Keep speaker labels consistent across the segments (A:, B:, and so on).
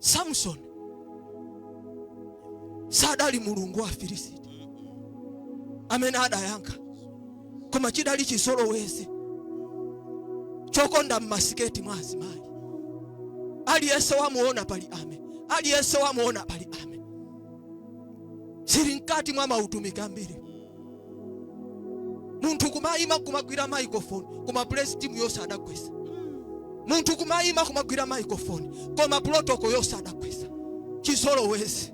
A: Samisoni sadali mulungu wa Filisiti amene adayankha, koma chidali Chizolowezi chokonda mmasiketi mwa zimayi. Aliyense wamuona pali ame, aliyense wamuona pali ame. Siri nkati mwa mautumiki ambiri. Muntu kumayima kumagwira microphone koma praise team yose adakwesa. Muntu kumayima kumagwira microphone koma protocol yose adakwesa. Chizolowezi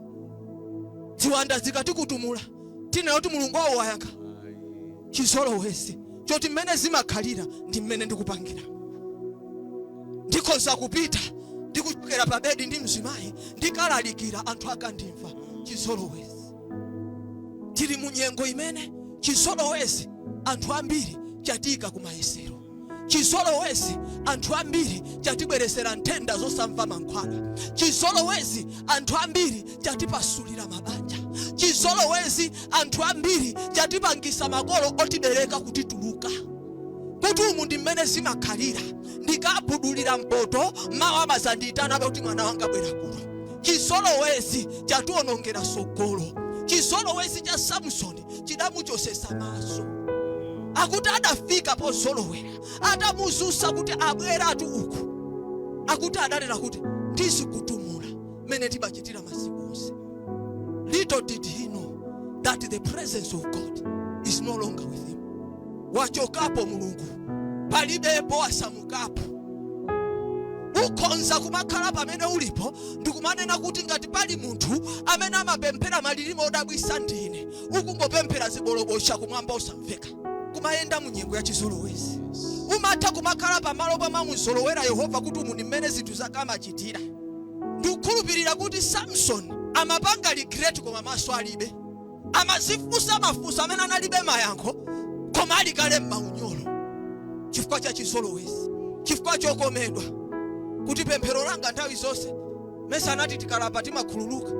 A: ziwanda zikati kutumula tina yoti mulungu wawo wayankha. Chizolowezi choti mmene zimakhalira ndi mmene ndikupangira. Ndikhoza kupita ndikuchokera pa bedi ndi mzimayi ndikalalikira anthu akandimva. Chizolowezi tili munyengo imene Chizolowezi anthu ambiri chatika kumayesero. Chizolowezi anthu ambiri chatibweresera ntenda zosamva mankhwala. Chizolowezi anthu ambiri chatipasulira mabanja. Chizolowezi anthu ambiri chatipangisa makolo otibereka kutituluka. Kuti umu ndi mmene zimakhalira. Ndikabudulira mpoto mawa mazanditana kuti mwana wanga bwera kuno. Chizolowezi chatuonongera sogolo. Chizolowezi cha Samisoni chinamuchotsetsa MASO. Akuti adafika pozolowera adamuzusa kuti abwera atu uku. Akuti adanena kuti ndizikutumula mene tibachitira masiku onse. Little did he know that the presence of God is no longer with him. Wachokapo mulungu palibepo asamukapo. Ukonza kumakhala pamene ulipo ndikumanena kuti ngati pali munthu amene amapemphera malilime odabwisa ndine, ukungopemphera zibolobosha kumwamba osamveka. Kumayenda munyengo ya Chizolowezi. Umatha kumakhala pamalo pamamuzolowera Yehova kuti umu ndi mmene zinthu zake amachitira. Ndikukhulupirira kuti Samisoni amapanga regret koma MASO alibe. Amazifusa mafusa amene analibe mayankho koma ali kale m'maunyolo. Chifukwa cha Chizolowezi, chifukwa chokomedwa kuti pemphero langa nthawi zonse mesa anati tikalapa timakhululuka.